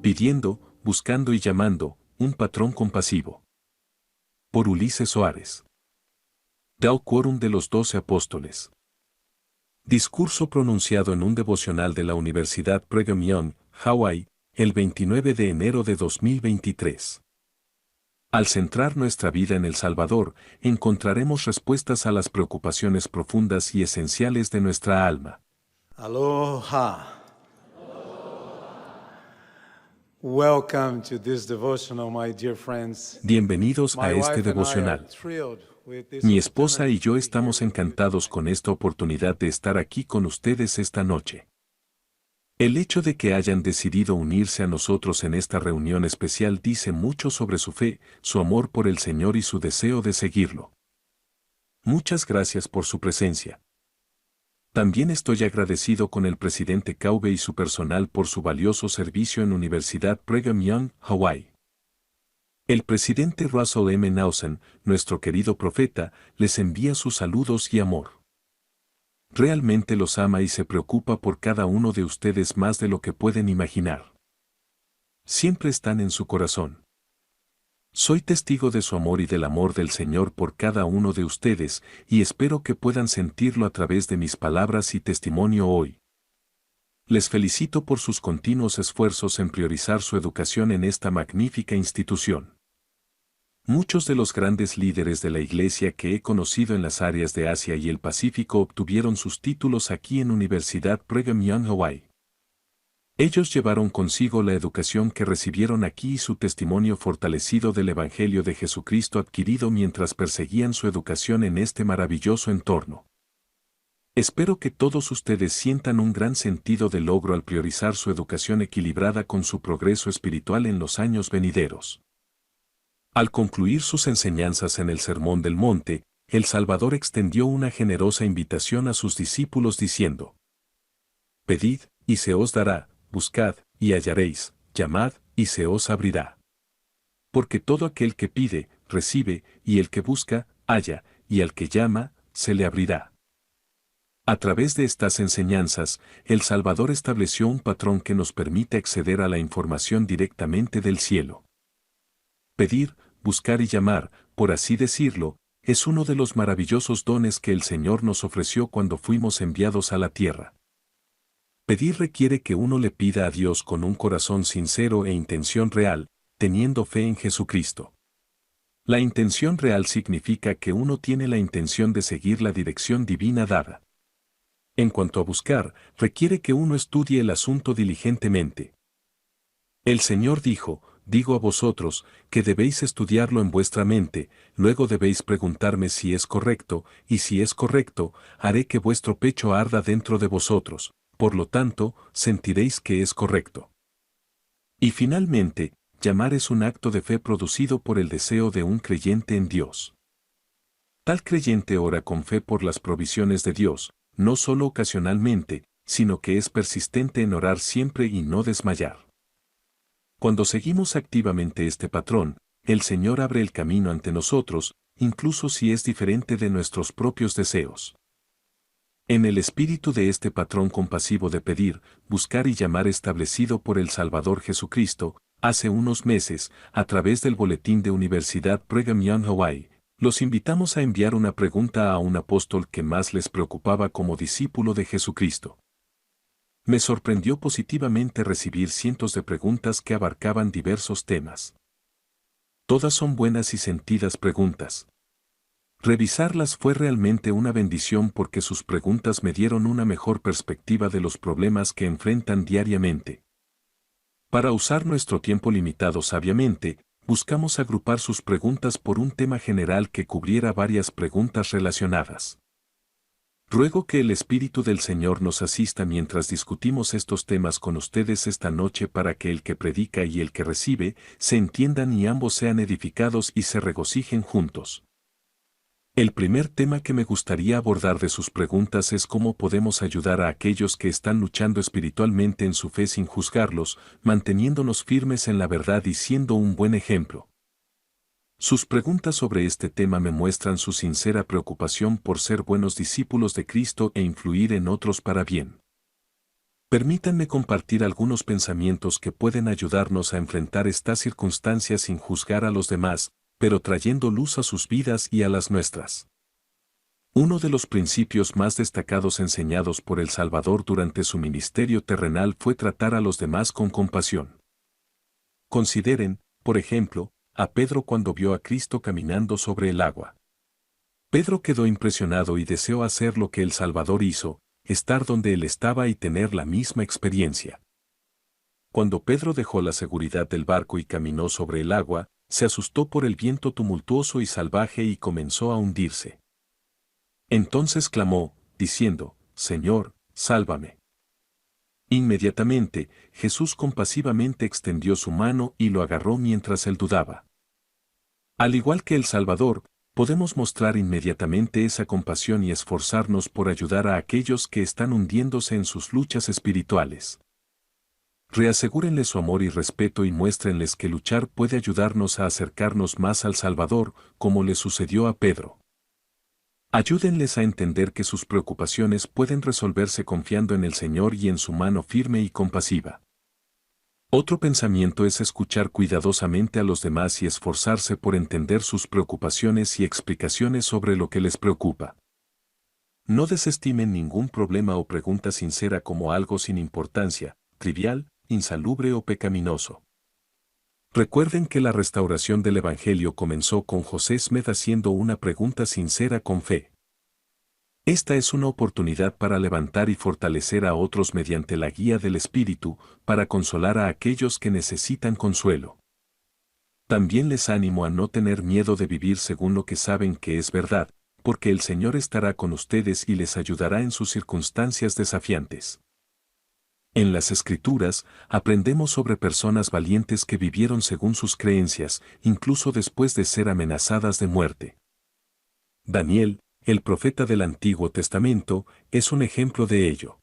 Pidiendo, buscando y llamando, un patrón compasivo. Por Ulises Soares. Dao Quórum de los 12 Apóstoles. Discurso pronunciado en un devocional de la Universidad Brigham Young, Hawái, el 29 de enero de 2023. Al centrar nuestra vida en El Salvador, encontraremos respuestas a las preocupaciones profundas y esenciales de nuestra alma. Aloha. Welcome to this devotional, my dear friends. Bienvenidos a My este wife and I are devocional. thrilled with this Mi esposa y opportunity to yo be estamos here with you encantados tonight. con esta oportunidad de estar aquí con ustedes esta noche. El hecho de que hayan decidido unirse a nosotros en esta reunión especial dice mucho sobre su fe, su amor por el Señor y su deseo de seguirlo. Muchas gracias por su presencia. También estoy agradecido con el presidente Kaube y su personal por su valioso servicio en Universidad Brigham Young, Hawái. El presidente Russell M. Nelson, nuestro querido profeta, les envía sus saludos y amor. Realmente los ama y se preocupa por cada uno de ustedes más de lo que pueden imaginar. Siempre están en su corazón. Soy testigo de su amor y del amor del Señor por cada uno de ustedes, y espero que puedan sentirlo a través de mis palabras y testimonio hoy. Les felicito por sus continuos esfuerzos en priorizar su educación en esta magnífica institución. Muchos de los grandes líderes de la Iglesia que he conocido en las áreas de Asia y el Pacífico obtuvieron sus títulos aquí en Universidad Brigham Young, Hawái. Ellos llevaron consigo la educación que recibieron aquí y su testimonio fortalecido del Evangelio de Jesucristo adquirido mientras perseguían su educación en este maravilloso entorno. Espero que todos ustedes sientan un gran sentido de logro al priorizar su educación equilibrada con su progreso espiritual en los años venideros. Al concluir sus enseñanzas en el Sermón del Monte, el Salvador extendió una generosa invitación a sus discípulos diciendo: Pedid, y se os dará, buscad, y hallaréis, llamad, y se os abrirá. Porque todo aquel que pide, recibe, y el que busca, halla, y al que llama, se le abrirá. A través de estas enseñanzas, el Salvador estableció un patrón que nos permite acceder a la información directamente del cielo. Pedir, buscar y llamar, por así decirlo, es uno de los maravillosos dones que el Señor nos ofreció cuando fuimos enviados a la tierra. Pedir requiere que uno le pida a Dios con un corazón sincero e intención real, teniendo fe en Jesucristo. La intención real significa que uno tiene la intención de seguir la dirección divina dada. En cuanto a buscar, requiere que uno estudie el asunto diligentemente. El Señor dijo: digo a vosotros, que debéis estudiarlo en vuestra mente, luego debéis preguntarme si es correcto, y si es correcto, haré que vuestro pecho arda dentro de vosotros, por lo tanto, sentiréis que es correcto. Y finalmente, llamar es un acto de fe producido por el deseo de un creyente en Dios. Tal creyente ora con fe por las provisiones de Dios, no solo ocasionalmente, sino que es persistente en orar siempre y no desmayar. Cuando seguimos activamente este patrón, el Señor abre el camino ante nosotros, incluso si es diferente de nuestros propios deseos. En el espíritu de este patrón compasivo de pedir, buscar y llamar establecido por el Salvador Jesucristo, hace unos meses, a través del boletín de Universidad Brigham Young Hawái, los invitamos a enviar una pregunta a un apóstol que más les preocupaba como discípulo de Jesucristo. Me sorprendió positivamente recibir cientos de preguntas que abarcaban diversos temas. Todas son buenas y sentidas preguntas. Revisarlas fue realmente una bendición porque sus preguntas me dieron una mejor perspectiva de los problemas que enfrentan diariamente. Para usar nuestro tiempo limitado sabiamente, buscamos agrupar sus preguntas por un tema general que cubriera varias preguntas relacionadas. Ruego que el Espíritu del Señor nos asista mientras discutimos estos temas con ustedes esta noche para que el que predica y el que recibe se entiendan y ambos sean edificados y se regocijen juntos. El primer tema que me gustaría abordar de sus preguntas es cómo podemos ayudar a aquellos que están luchando espiritualmente en su fe sin juzgarlos, manteniéndonos firmes en la verdad y siendo un buen ejemplo. Sus preguntas sobre este tema me muestran su sincera preocupación por ser buenos discípulos de Cristo e influir en otros para bien. Permítanme compartir algunos pensamientos que pueden ayudarnos a enfrentar estas circunstancias sin juzgar a los demás, pero trayendo luz a sus vidas y a las nuestras. Uno de los principios más destacados enseñados por el Salvador durante su ministerio terrenal fue tratar a los demás con compasión. Consideren, por ejemplo, a Pedro cuando vio a Cristo caminando sobre el agua. Pedro quedó impresionado y deseó hacer lo que el Salvador hizo, estar donde él estaba y tener la misma experiencia. Cuando Pedro dejó la seguridad del barco y caminó sobre el agua, se asustó por el viento tumultuoso y salvaje y comenzó a hundirse. Entonces clamó, diciendo, «Señor, sálvame». Inmediatamente, Jesús compasivamente extendió su mano y lo agarró mientras él dudaba. Al igual que el Salvador, podemos mostrar inmediatamente esa compasión y esforzarnos por ayudar a aquellos que están hundiéndose en sus luchas espirituales. Reasegúrenle su amor y respeto y muéstrenles que luchar puede ayudarnos a acercarnos más al Salvador, como le sucedió a Pedro. Ayúdenles a entender que sus preocupaciones pueden resolverse confiando en el Señor y en su mano firme y compasiva. Otro pensamiento es escuchar cuidadosamente a los demás y esforzarse por entender sus preocupaciones y explicaciones sobre lo que les preocupa. No desestimen ningún problema o pregunta sincera como algo sin importancia, trivial, insalubre o pecaminoso. Recuerden que la restauración del Evangelio comenzó con José Smith haciendo una pregunta sincera con fe. Esta es una oportunidad para levantar y fortalecer a otros mediante la guía del Espíritu, para consolar a aquellos que necesitan consuelo. También les animo a no tener miedo de vivir según lo que saben que es verdad, porque el Señor estará con ustedes y les ayudará en sus circunstancias desafiantes. En las Escrituras, aprendemos sobre personas valientes que vivieron según sus creencias, incluso después de ser amenazadas de muerte. Daniel, el profeta del Antiguo Testamento, es un ejemplo de ello.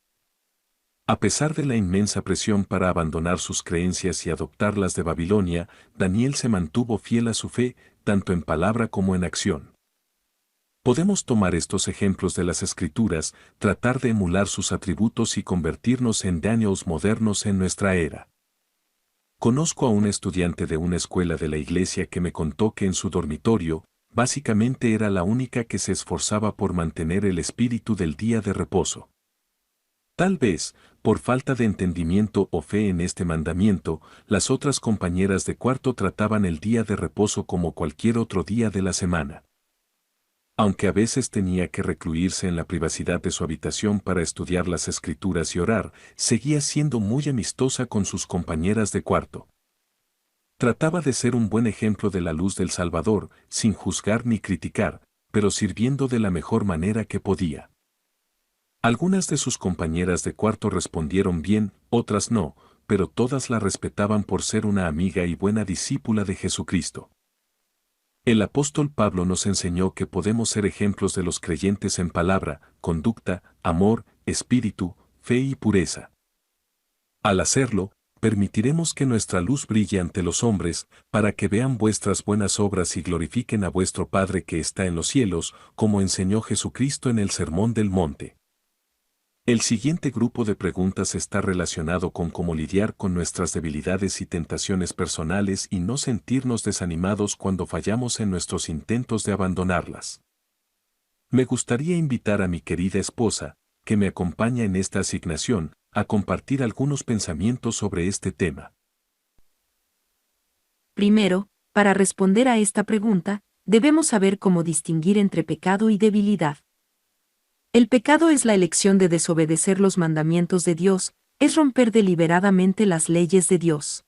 A pesar de la inmensa presión para abandonar sus creencias y adoptar las de Babilonia, Daniel se mantuvo fiel a su fe, tanto en palabra como en acción. Podemos tomar estos ejemplos de las Escrituras, tratar de emular sus atributos y convertirnos en Daniels modernos en nuestra era. Conozco a un estudiante de una escuela de la iglesia que me contó que en su dormitorio, básicamente era la única que se esforzaba por mantener el espíritu del día de reposo. Tal vez, por falta de entendimiento o fe en este mandamiento, las otras compañeras de cuarto trataban el día de reposo como cualquier otro día de la semana. Aunque a veces tenía que recluirse en la privacidad de su habitación para estudiar las Escrituras y orar, seguía siendo muy amistosa con sus compañeras de cuarto. Trataba de ser un buen ejemplo de la luz del Salvador, sin juzgar ni criticar, pero sirviendo de la mejor manera que podía. Algunas de sus compañeras de cuarto respondieron bien, otras no, pero todas la respetaban por ser una amiga y buena discípula de Jesucristo. El apóstol Pablo nos enseñó que podemos ser ejemplos de los creyentes en palabra, conducta, amor, espíritu, fe y pureza. Al hacerlo, permitiremos que nuestra luz brille ante los hombres, para que vean vuestras buenas obras y glorifiquen a vuestro Padre que está en los cielos, como enseñó Jesucristo en el Sermón del Monte. El siguiente grupo de preguntas está relacionado con cómo lidiar con nuestras debilidades y tentaciones personales y no sentirnos desanimados cuando fallamos en nuestros intentos de abandonarlas. Me gustaría invitar a mi querida esposa, que me acompaña en esta asignación, a compartir algunos pensamientos sobre este tema. Primero, para responder a esta pregunta, debemos saber cómo distinguir entre pecado y debilidad. El pecado es la elección de desobedecer los mandamientos de Dios, es romper deliberadamente las leyes de Dios.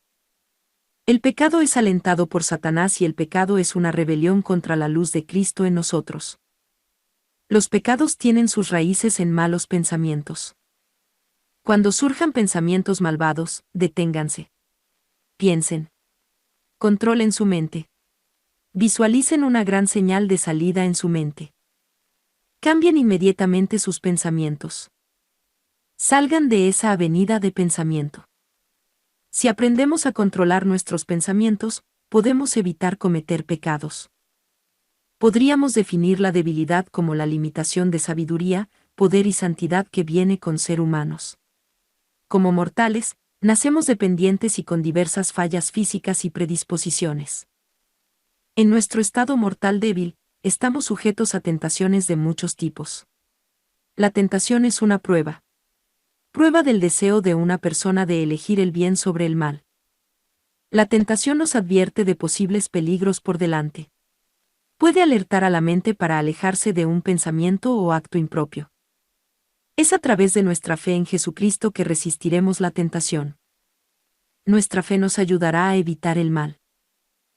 El pecado es alentado por Satanás y el pecado es una rebelión contra la luz de Cristo en nosotros. Los pecados tienen sus raíces en malos pensamientos. Cuando surjan pensamientos malvados, deténganse. Piensen. Controlen su mente. Visualicen una gran señal de salida en su mente. Cambien inmediatamente sus pensamientos. Salgan de esa avenida de pensamiento. Si aprendemos a controlar nuestros pensamientos, podemos evitar cometer pecados. Podríamos definir la debilidad como la limitación de sabiduría, poder y santidad que viene con ser humanos. como mortales, nacemos dependientes y con diversas fallas físicas y predisposiciones. En nuestro estado mortal débil, estamos sujetos a tentaciones de muchos tipos. La tentación es una prueba. Prueba del deseo de una persona de elegir el bien sobre el mal. La tentación nos advierte de posibles peligros por delante. Puede alertar a la mente para alejarse de un pensamiento o acto impropio. Es a través de nuestra fe en Jesucristo que resistiremos la tentación. Nuestra fe nos ayudará a evitar el mal.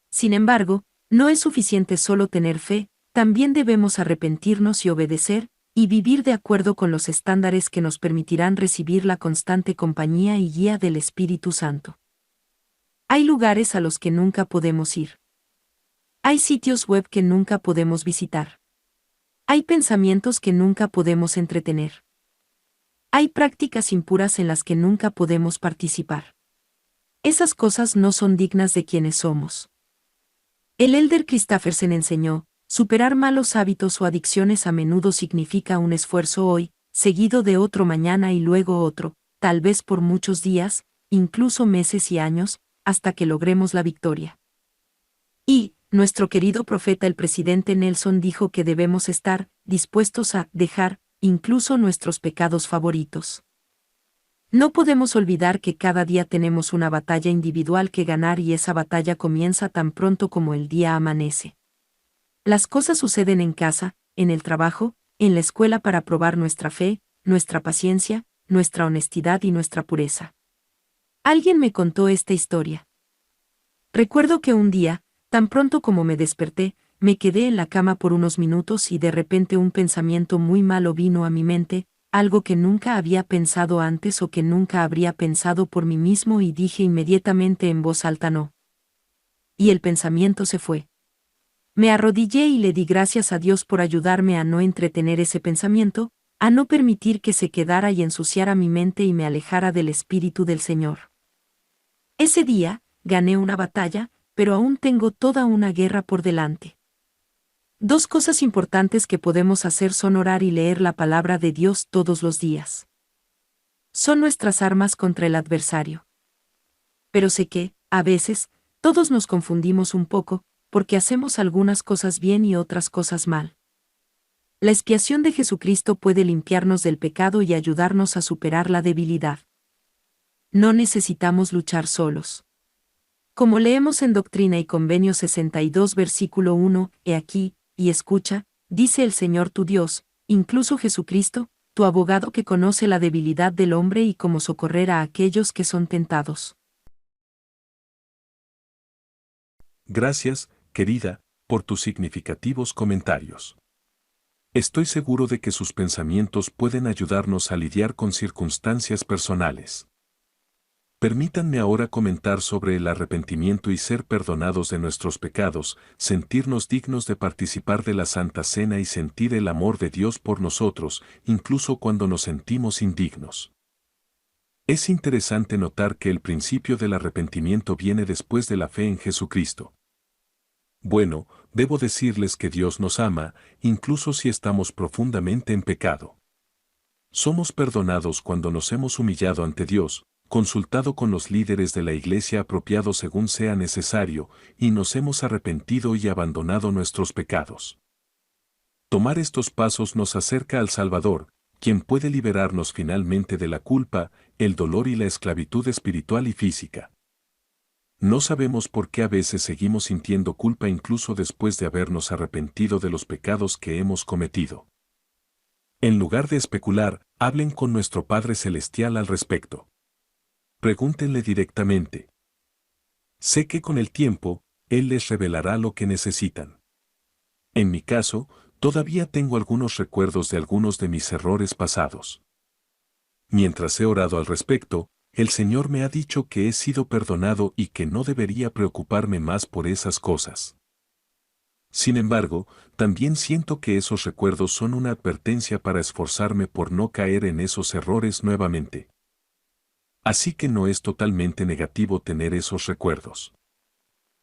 Sin embargo, no es suficiente solo tener fe, también debemos arrepentirnos y obedecer, y vivir de acuerdo con los estándares que nos permitirán recibir la constante compañía y guía del Espíritu Santo. Hay lugares a los que nunca podemos ir. Hay sitios web que nunca podemos visitar. Hay pensamientos que nunca podemos entretener. Hay prácticas impuras en las que nunca podemos participar. Esas cosas no son dignas de quienes somos. El elder Christoffersen enseñó, superar malos hábitos o adicciones a menudo significa un esfuerzo hoy, seguido de otro mañana y luego otro, tal vez por muchos días, incluso meses y años, hasta que logremos la victoria. Y, nuestro querido profeta el presidente Nelson dijo que debemos estar dispuestos a dejar, incluso nuestros pecados favoritos. No podemos olvidar que cada día tenemos una batalla individual que ganar y esa batalla comienza tan pronto como el día amanece. Las cosas suceden en casa, en el trabajo, en la escuela para probar nuestra fe, nuestra paciencia, nuestra honestidad y nuestra pureza. Alguien me contó esta historia. Recuerdo que un día, tan pronto como me desperté, me quedé en la cama por unos minutos y de repente un pensamiento muy malo vino a mi mente, algo que nunca había pensado antes o que nunca habría pensado por mí mismo y dije inmediatamente en voz alta no. Y el pensamiento se fue. Me arrodillé y le di gracias a Dios por ayudarme a no entretener ese pensamiento, a no permitir que se quedara y ensuciara mi mente y me alejara del Espíritu del Señor. Ese día, gané una batalla, pero aún tengo toda una guerra por delante. Dos cosas importantes que podemos hacer son orar y leer la palabra de Dios todos los días. Son nuestras armas contra el adversario. Pero sé que, a veces, todos nos confundimos un poco, porque hacemos algunas cosas bien y otras cosas mal. La expiación de Jesucristo puede limpiarnos del pecado y ayudarnos a superar la debilidad. No necesitamos luchar solos. Como leemos en Doctrina y Convenio 62 versículo 1, he aquí, y escucha, dice el Señor tu Dios, incluso Jesucristo, tu abogado que conoce la debilidad del hombre y cómo socorrer a aquellos que son tentados. Gracias, querida, por tus significativos comentarios. Estoy seguro de que sus pensamientos pueden ayudarnos a lidiar con circunstancias personales. Permítanme ahora comentar sobre el arrepentimiento y ser perdonados de nuestros pecados, sentirnos dignos de participar de la Santa Cena y sentir el amor de Dios por nosotros, incluso cuando nos sentimos indignos. Es interesante notar que el principio del arrepentimiento viene después de la fe en Jesucristo. Bueno, debo decirles que Dios nos ama, incluso si estamos profundamente en pecado. Somos perdonados cuando nos hemos humillado ante Dios, consultado con los líderes de la Iglesia apropiados según sea necesario, y nos hemos arrepentido y abandonado nuestros pecados. Tomar estos pasos nos acerca al Salvador, quien puede liberarnos finalmente de la culpa, el dolor y la esclavitud espiritual y física. No sabemos por qué a veces seguimos sintiendo culpa incluso después de habernos arrepentido de los pecados que hemos cometido. En lugar de especular, hablen con nuestro Padre Celestial al respecto. Pregúntenle directamente. Sé que con el tiempo, Él les revelará lo que necesitan. En mi caso, todavía tengo algunos recuerdos de algunos de mis errores pasados. Mientras he orado al respecto, el Señor me ha dicho que he sido perdonado y que no debería preocuparme más por esas cosas. Sin embargo, también siento que esos recuerdos son una advertencia para esforzarme por no caer en esos errores nuevamente. Así que no es totalmente negativo tener esos recuerdos.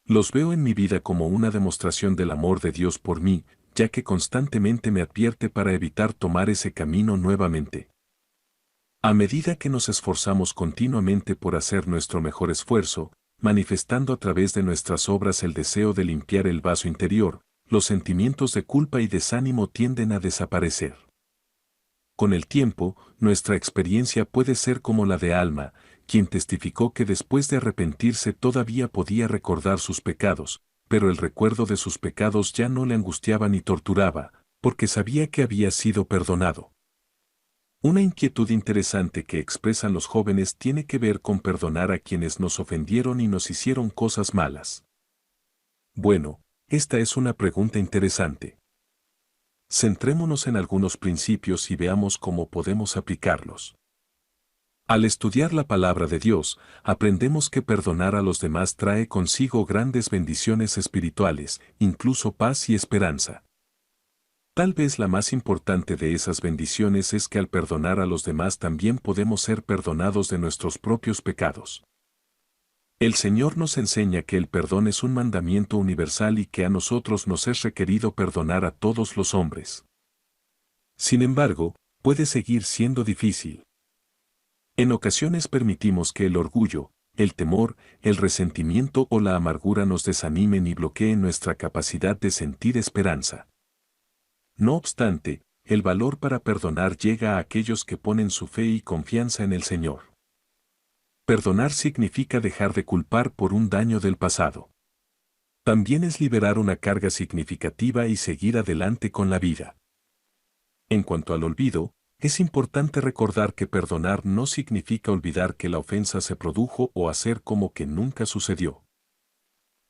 Los veo en mi vida como una demostración del amor de Dios por mí, ya que constantemente me advierte para evitar tomar ese camino nuevamente. A medida que nos esforzamos continuamente por hacer nuestro mejor esfuerzo, manifestando a través de nuestras obras el deseo de limpiar el vaso interior, los sentimientos de culpa y desánimo tienden a desaparecer. Con el tiempo, nuestra experiencia puede ser como la de Alma, quien testificó que después de arrepentirse todavía podía recordar sus pecados, pero el recuerdo de sus pecados ya no le angustiaba ni torturaba, porque sabía que había sido perdonado. Una inquietud interesante que expresan los jóvenes tiene que ver con perdonar a quienes nos ofendieron y nos hicieron cosas malas. Bueno, esta es una pregunta interesante. Centrémonos en algunos principios y veamos cómo podemos aplicarlos. Al estudiar la palabra de Dios, aprendemos que perdonar a los demás trae consigo grandes bendiciones espirituales, incluso paz y esperanza. Tal vez la más importante de esas bendiciones es que al perdonar a los demás también podemos ser perdonados de nuestros propios pecados. El Señor nos enseña que el perdón es un mandamiento universal y que a nosotros nos es requerido perdonar a todos los hombres. Sin embargo, puede seguir siendo difícil. En ocasiones permitimos que el orgullo, el temor, el resentimiento o la amargura nos desanimen y bloqueen nuestra capacidad de sentir esperanza. No obstante, el valor para perdonar llega a aquellos que ponen su fe y confianza en el Señor. Perdonar significa dejar de culpar por un daño del pasado. También es liberar una carga significativa y seguir adelante con la vida. En cuanto al olvido, es importante recordar que perdonar no significa olvidar que la ofensa se produjo o hacer como que nunca sucedió.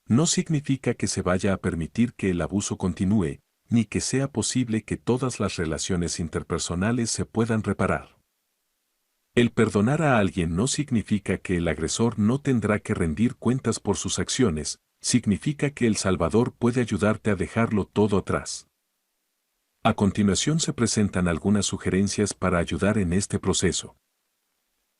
No significa que se vaya a permitir que el abuso continúe, ni que sea posible que todas las relaciones interpersonales se puedan reparar. El perdonar a alguien no significa que el agresor no tendrá que rendir cuentas por sus acciones, significa que el Salvador puede ayudarte a dejarlo todo atrás. A continuación se presentan algunas sugerencias para ayudar en este proceso.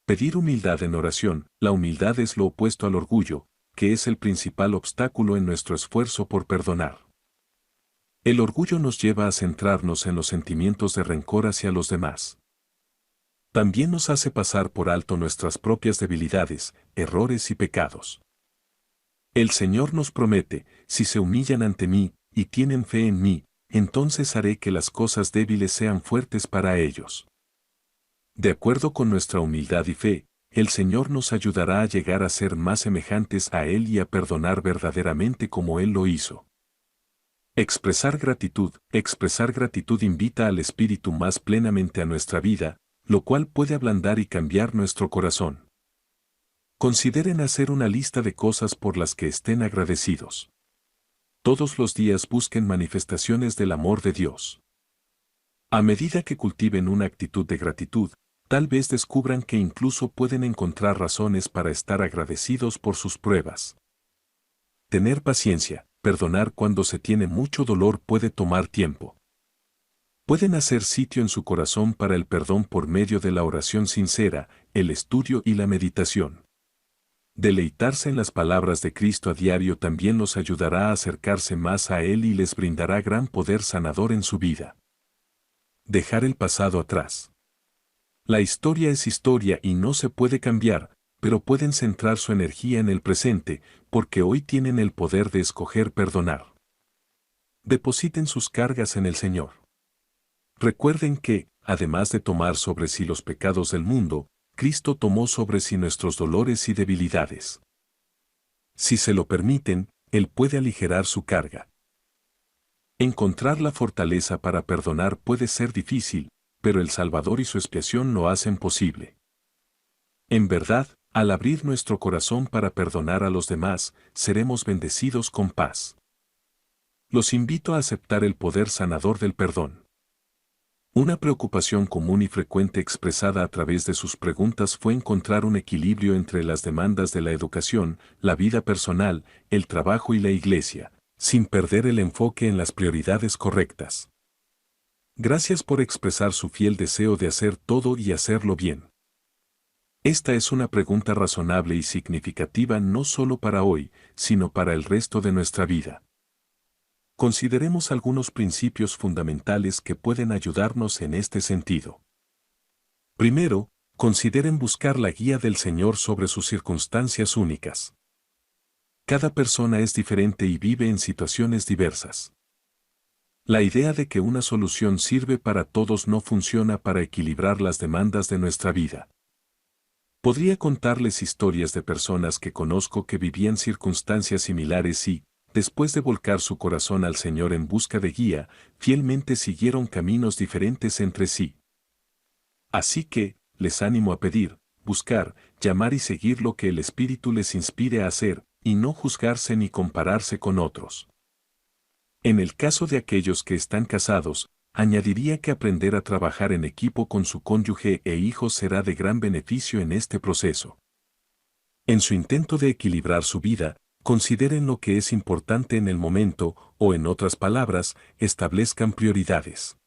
Pedir humildad en oración. La humildad es lo opuesto al orgullo, que es el principal obstáculo en nuestro esfuerzo por perdonar. El orgullo nos lleva a centrarnos en los sentimientos de rencor hacia los demás. También nos hace pasar por alto nuestras propias debilidades, errores y pecados. El Señor nos promete, si se humillan ante mí, y tienen fe en mí, entonces haré que las cosas débiles sean fuertes para ellos. De acuerdo con nuestra humildad y fe, el Señor nos ayudará a llegar a ser más semejantes a Él y a perdonar verdaderamente como Él lo hizo. Expresar gratitud invita al Espíritu más plenamente a nuestra vida, lo cual puede ablandar y cambiar nuestro corazón. Consideren hacer una lista de cosas por las que estén agradecidos. Todos los días busquen manifestaciones del amor de Dios. A medida que cultiven una actitud de gratitud, tal vez descubran que incluso pueden encontrar razones para estar agradecidos por sus pruebas. Tener paciencia. Perdonar cuando se tiene mucho dolor puede tomar tiempo. Pueden hacer sitio en su corazón para el perdón por medio de la oración sincera, el estudio y la meditación. Deleitarse en las palabras de Cristo a diario también los ayudará a acercarse más a Él y les brindará gran poder sanador en su vida. Dejar el pasado atrás. La historia es historia y no se puede cambiar, pero pueden centrar su energía en el presente, porque hoy tienen el poder de escoger perdonar. Depositen sus cargas en el Señor. Recuerden que, además de tomar sobre sí los pecados del mundo, Cristo tomó sobre sí nuestros dolores y debilidades. Si se lo permiten, Él puede aligerar su carga. Encontrar la fortaleza para perdonar puede ser difícil, pero el Salvador y su expiación lo hacen posible. En verdad, al abrir nuestro corazón para perdonar a los demás, seremos bendecidos con paz. Los invito a aceptar el poder sanador del perdón. Una preocupación común y frecuente expresada a través de sus preguntas fue encontrar un equilibrio entre las demandas de la educación, la vida personal, el trabajo y la iglesia, sin perder el enfoque en las prioridades correctas. Gracias por expresar su fiel deseo de hacer todo y hacerlo bien. Esta es una pregunta razonable y significativa no solo para hoy, sino para el resto de nuestra vida. Consideremos algunos principios fundamentales que pueden ayudarnos en este sentido. Primero, Consideren buscar la guía del Señor sobre sus circunstancias únicas. Cada persona es diferente y vive en situaciones diversas. La idea de que una solución sirve para todos no funciona para equilibrar las demandas de nuestra vida. Podría contarles historias de personas que conozco que vivían circunstancias similares y, después de volcar su corazón al Señor en busca de guía, fielmente siguieron caminos diferentes entre sí. Así que, les animo a pedir, buscar, llamar y seguir lo que el Espíritu les inspire a hacer, y no juzgarse ni compararse con otros. En el caso de aquellos que están casados, añadiría que aprender a trabajar en equipo con su cónyuge e hijos será de gran beneficio en este proceso. En su intento de equilibrar su vida, consideren lo que es importante en el momento, o en otras palabras, establezcan prioridades.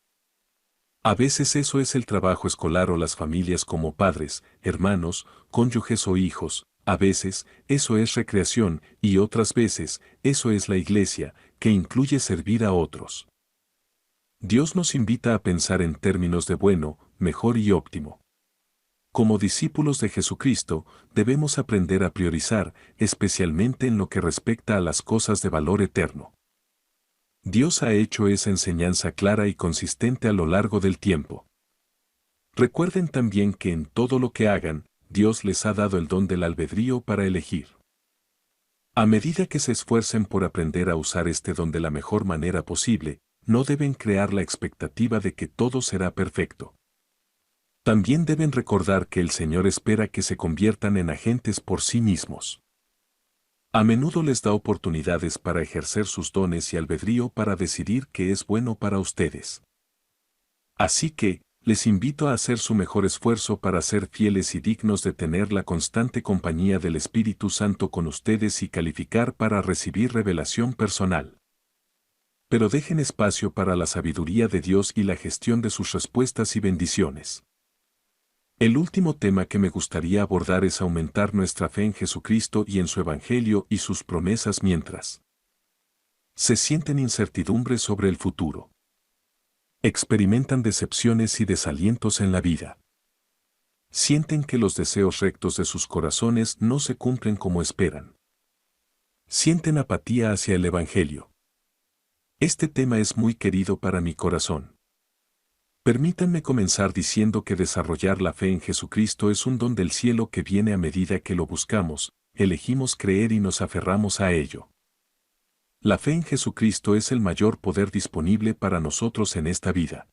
A veces eso es el trabajo escolar o las familias como padres, hermanos, cónyuges o hijos, a veces eso es recreación y otras veces eso es la iglesia, que incluye servir a otros. Dios nos invita a pensar en términos de bueno, mejor y óptimo. Como discípulos de Jesucristo, debemos aprender a priorizar, especialmente en lo que respecta a las cosas de valor eterno. Dios ha hecho esa enseñanza clara y consistente a lo largo del tiempo. Recuerden también que en todo lo que hagan, Dios les ha dado el don del albedrío para elegir. A medida que se esfuercen por aprender a usar este don de la mejor manera posible, no deben crear la expectativa de que todo será perfecto. También deben recordar que el Señor espera que se conviertan en agentes por sí mismos. A menudo les da oportunidades para ejercer sus dones y albedrío para decidir qué es bueno para ustedes. Así que, les invito a hacer su mejor esfuerzo para ser fieles y dignos de tener la constante compañía del Espíritu Santo con ustedes y calificar para recibir revelación personal. Pero dejen espacio para la sabiduría de Dios y la gestión de sus respuestas y bendiciones. El último tema que me gustaría abordar es aumentar nuestra fe en Jesucristo y en su Evangelio y sus promesas mientras se sienten incertidumbres sobre el futuro. Experimentan decepciones y desalientos en la vida. Sienten que los deseos rectos de sus corazones no se cumplen como esperan. Sienten apatía hacia el Evangelio. Este tema es muy querido para mi corazón. Permítanme comenzar diciendo que desarrollar la fe en Jesucristo es un don del cielo que viene a medida que lo buscamos, elegimos creer y nos aferramos a ello. La fe en Jesucristo es el mayor poder disponible para nosotros en esta vida.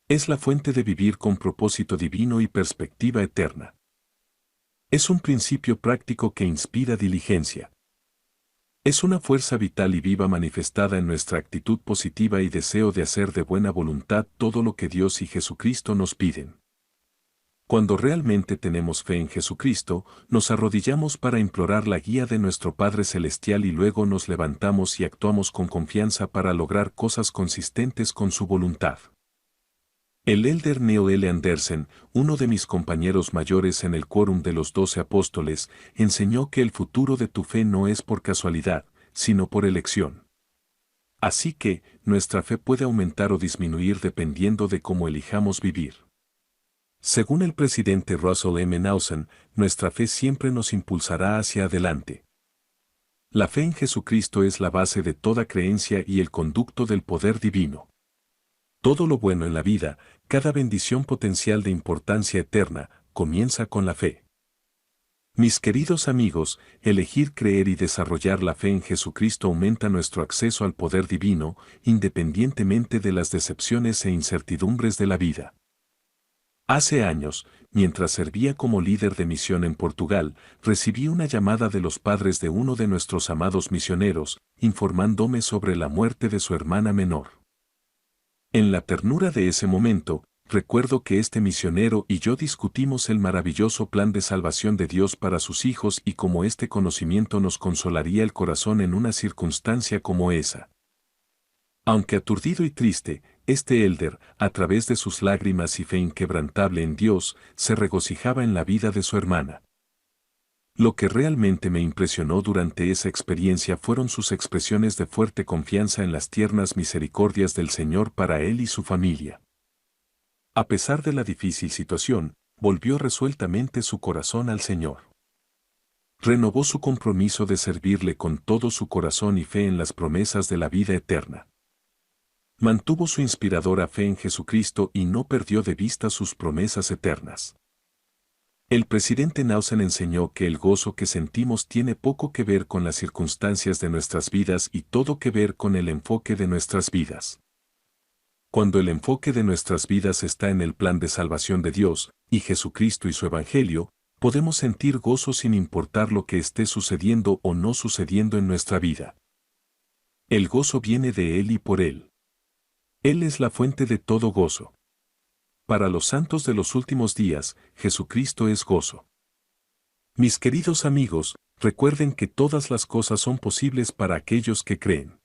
Es la fuente de vivir con propósito divino y perspectiva eterna. Es un principio práctico que inspira diligencia. Es una fuerza vital y viva manifestada en nuestra actitud positiva y deseo de hacer de buena voluntad todo lo que Dios y Jesucristo nos piden. Cuando realmente tenemos fe en Jesucristo, nos arrodillamos para implorar la guía de nuestro Padre Celestial y luego nos levantamos y actuamos con confianza para lograr cosas consistentes con su voluntad. El elder Neil L. Andersen, uno de mis compañeros mayores en el quórum de los 12 apóstoles, enseñó que el futuro de tu fe no es por casualidad, sino por elección. Así que, nuestra fe puede aumentar o disminuir dependiendo de cómo elijamos vivir. Según el presidente Russell M. Nelson, nuestra fe siempre nos impulsará hacia adelante. La fe en Jesucristo es la base de toda creencia y el conducto del poder divino. Todo lo bueno en la vida, cada bendición potencial de importancia eterna, comienza con la fe. Mis queridos amigos, elegir creer y desarrollar la fe en Jesucristo aumenta nuestro acceso al poder divino, independientemente de las decepciones e incertidumbres de la vida. Hace años, mientras servía como líder de misión en Portugal, recibí una llamada de los padres de uno de nuestros amados misioneros, informándome sobre la muerte de su hermana menor. En la ternura de ese momento, recuerdo que este misionero y yo discutimos el maravilloso plan de salvación de Dios para sus hijos y cómo este conocimiento nos consolaría el corazón en una circunstancia como esa. Aunque aturdido y triste, este elder, a través de sus lágrimas y fe inquebrantable en Dios, se regocijaba en la vida de su hermana. Lo que realmente me impresionó durante esa experiencia fueron sus expresiones de fuerte confianza en las tiernas misericordias del Señor para él y su familia. A pesar de la difícil situación, volvió resueltamente su corazón al Señor. Renovó su compromiso de servirle con todo su corazón y fe en las promesas de la vida eterna. Mantuvo su inspiradora fe en Jesucristo y no perdió de vista sus promesas eternas. El presidente Nausen enseñó que el gozo que sentimos tiene poco que ver con las circunstancias de nuestras vidas y todo que ver con el enfoque de nuestras vidas. Cuando el enfoque de nuestras vidas está en el plan de salvación de Dios, y Jesucristo y su Evangelio, podemos sentir gozo sin importar lo que esté sucediendo o no sucediendo en nuestra vida. El gozo viene de Él y por Él. Él es la fuente de todo gozo. Para los santos de los últimos días, Jesucristo es gozo. Mis queridos amigos, recuerden que todas las cosas son posibles para aquellos que creen.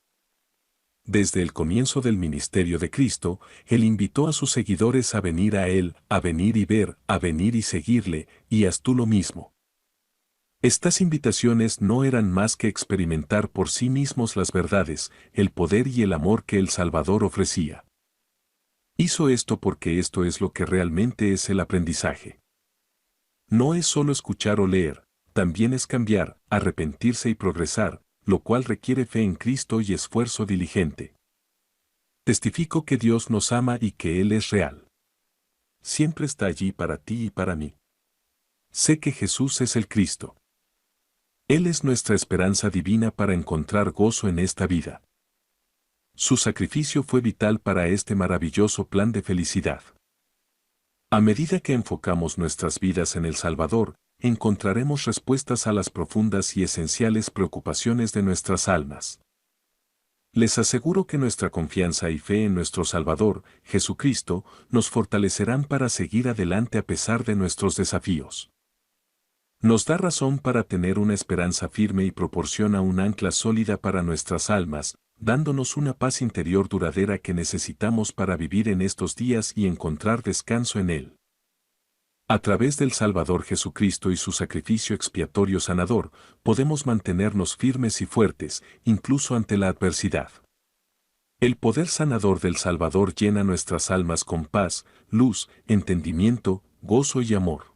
Desde el comienzo del ministerio de Cristo, Él invitó a sus seguidores a venir a Él, a venir y ver, a venir y seguirle, y haz tú lo mismo. Estas invitaciones no eran más que experimentar por sí mismos las verdades, el poder y el amor que el Salvador ofrecía. Hizo esto porque esto es lo que realmente es el aprendizaje. No es solo escuchar o leer, también es cambiar, arrepentirse y progresar, lo cual requiere fe en Cristo y esfuerzo diligente. Testifico que Dios nos ama y que Él es real. Siempre está allí para ti y para mí. Sé que Jesús es el Cristo. Él es nuestra esperanza divina para encontrar gozo en esta vida. Su sacrificio fue vital para este maravilloso plan de felicidad. A medida que enfocamos nuestras vidas en el Salvador, encontraremos respuestas a las profundas y esenciales preocupaciones de nuestras almas. Les aseguro que nuestra confianza y fe en nuestro Salvador, Jesucristo, nos fortalecerán para seguir adelante a pesar de nuestros desafíos. Nos da razón para tener una esperanza firme y proporciona un ancla sólida para nuestras almas, dándonos una paz interior duradera que necesitamos para vivir en estos días y encontrar descanso en Él. A través del Salvador Jesucristo y su sacrificio expiatorio sanador, podemos mantenernos firmes y fuertes, incluso ante la adversidad. El poder sanador del Salvador llena nuestras almas con paz, luz, entendimiento, gozo y amor.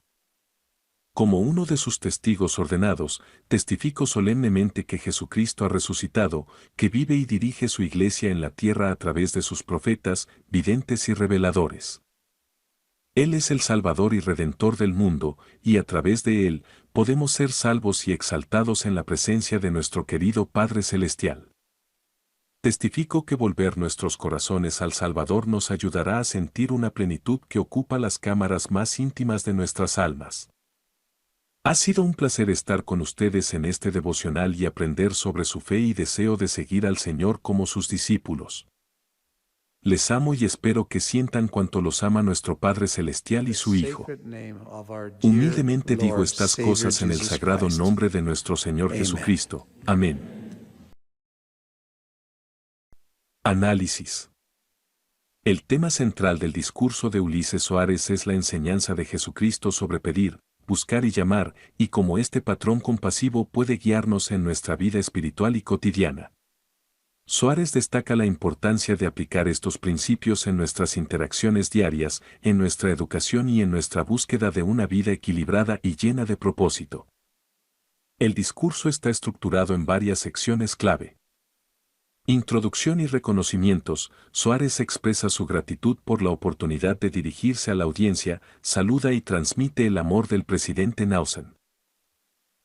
Como uno de sus testigos ordenados, testifico solemnemente que Jesucristo ha resucitado, que vive y dirige su iglesia en la tierra a través de sus profetas, videntes y reveladores. Él es el Salvador y Redentor del mundo, y a través de Él, podemos ser salvos y exaltados en la presencia de nuestro querido Padre Celestial. Testifico que volver nuestros corazones al Salvador nos ayudará a sentir una plenitud que ocupa las cámaras más íntimas de nuestras almas. Ha sido un placer estar con ustedes en este devocional y aprender sobre su fe y deseo de seguir al Señor como sus discípulos. Les amo y espero que sientan cuanto los ama nuestro Padre Celestial y su Hijo. Humildemente digo estas cosas en el sagrado nombre de nuestro Señor Jesucristo. Amén. Análisis. El tema central del discurso de Ulises Soares es la enseñanza de Jesucristo sobre pedir, buscar y llamar, y cómo este patrón compasivo puede guiarnos en nuestra vida espiritual y cotidiana. Soares destaca la importancia de aplicar estos principios en nuestras interacciones diarias, en nuestra educación y en nuestra búsqueda de una vida equilibrada y llena de propósito. El discurso está estructurado en varias secciones clave. Introducción y reconocimientos. Soares expresa su gratitud por la oportunidad de dirigirse a la audiencia, saluda y transmite el amor del presidente Nausen.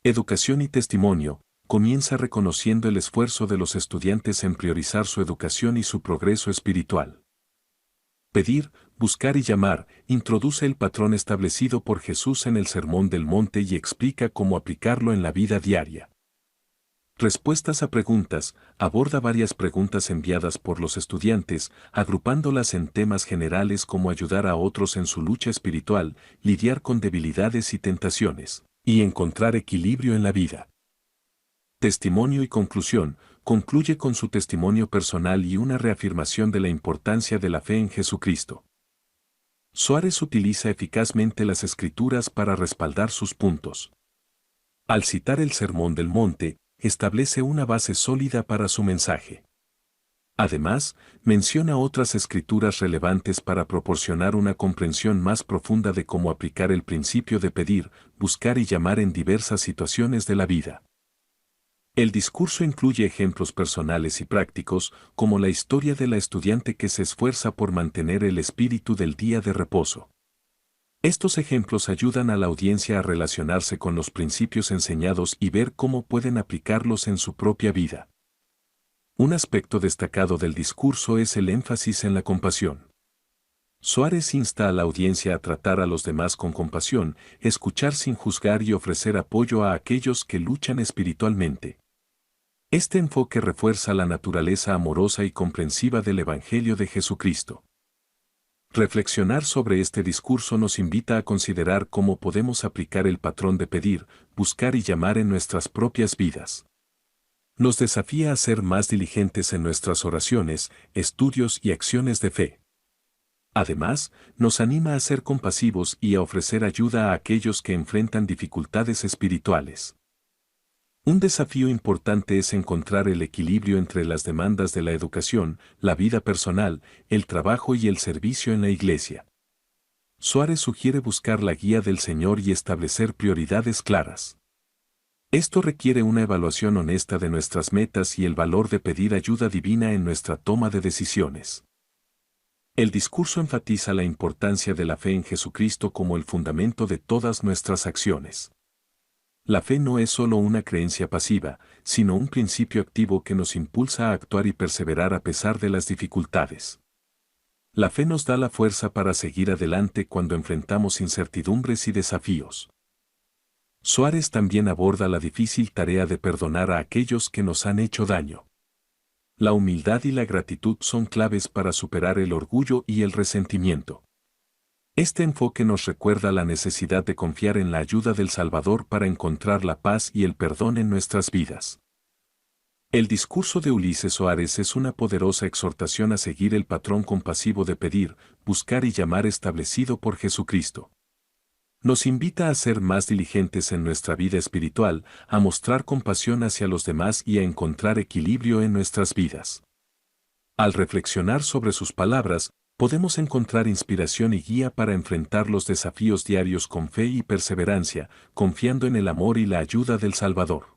Educación y testimonio. Comienza reconociendo el esfuerzo de los estudiantes en priorizar su educación y su progreso espiritual. Pedir, buscar y llamar. Introduce el patrón establecido por Jesús en el Sermón del Monte y explica cómo aplicarlo en la vida diaria. Respuestas a preguntas. Aborda varias preguntas enviadas por los estudiantes, agrupándolas en temas generales como ayudar a otros en su lucha espiritual, lidiar con debilidades y tentaciones, y encontrar equilibrio en la vida. Testimonio y conclusión. Concluye con su testimonio personal y una reafirmación de la importancia de la fe en Jesucristo. Soares utiliza eficazmente las Escrituras para respaldar sus puntos. Al citar el Sermón del Monte, establece una base sólida para su mensaje. Además, menciona otras escrituras relevantes para proporcionar una comprensión más profunda de cómo aplicar el principio de pedir, buscar y llamar en diversas situaciones de la vida. El discurso incluye ejemplos personales y prácticos, como la historia de la estudiante que se esfuerza por mantener el espíritu del día de reposo. Estos ejemplos ayudan a la audiencia a relacionarse con los principios enseñados y ver cómo pueden aplicarlos en su propia vida. Un aspecto destacado del discurso es el énfasis en la compasión. Suárez insta a la audiencia a tratar a los demás con compasión, escuchar sin juzgar y ofrecer apoyo a aquellos que luchan espiritualmente. Este enfoque refuerza la naturaleza amorosa y comprensiva del Evangelio de Jesucristo. Reflexionar sobre este discurso nos invita a considerar cómo podemos aplicar el patrón de pedir, buscar y llamar en nuestras propias vidas. Nos desafía a ser más diligentes en nuestras oraciones, estudios y acciones de fe. Además, nos anima a ser compasivos y a ofrecer ayuda a aquellos que enfrentan dificultades espirituales. Un desafío importante es encontrar el equilibrio entre las demandas de la educación, la vida personal, el trabajo y el servicio en la iglesia. Suárez sugiere buscar la guía del Señor y establecer prioridades claras. Esto requiere una evaluación honesta de nuestras metas y el valor de pedir ayuda divina en nuestra toma de decisiones. El discurso enfatiza la importancia de la fe en Jesucristo como el fundamento de todas nuestras acciones. La fe no es solo una creencia pasiva, sino un principio activo que nos impulsa a actuar y perseverar a pesar de las dificultades. La fe nos da la fuerza para seguir adelante cuando enfrentamos incertidumbres y desafíos. Suárez también aborda la difícil tarea de perdonar a aquellos que nos han hecho daño. La humildad y la gratitud son claves para superar el orgullo y el resentimiento. Este enfoque nos recuerda la necesidad de confiar en la ayuda del Salvador para encontrar la paz y el perdón en nuestras vidas. El discurso de Ulises Soares es una poderosa exhortación a seguir el patrón compasivo de pedir, buscar y llamar establecido por Jesucristo. Nos invita a ser más diligentes en nuestra vida espiritual, a mostrar compasión hacia los demás y a encontrar equilibrio en nuestras vidas. Al reflexionar sobre sus palabras, podemos encontrar inspiración y guía para enfrentar los desafíos diarios con fe y perseverancia, confiando en el amor y la ayuda del Salvador.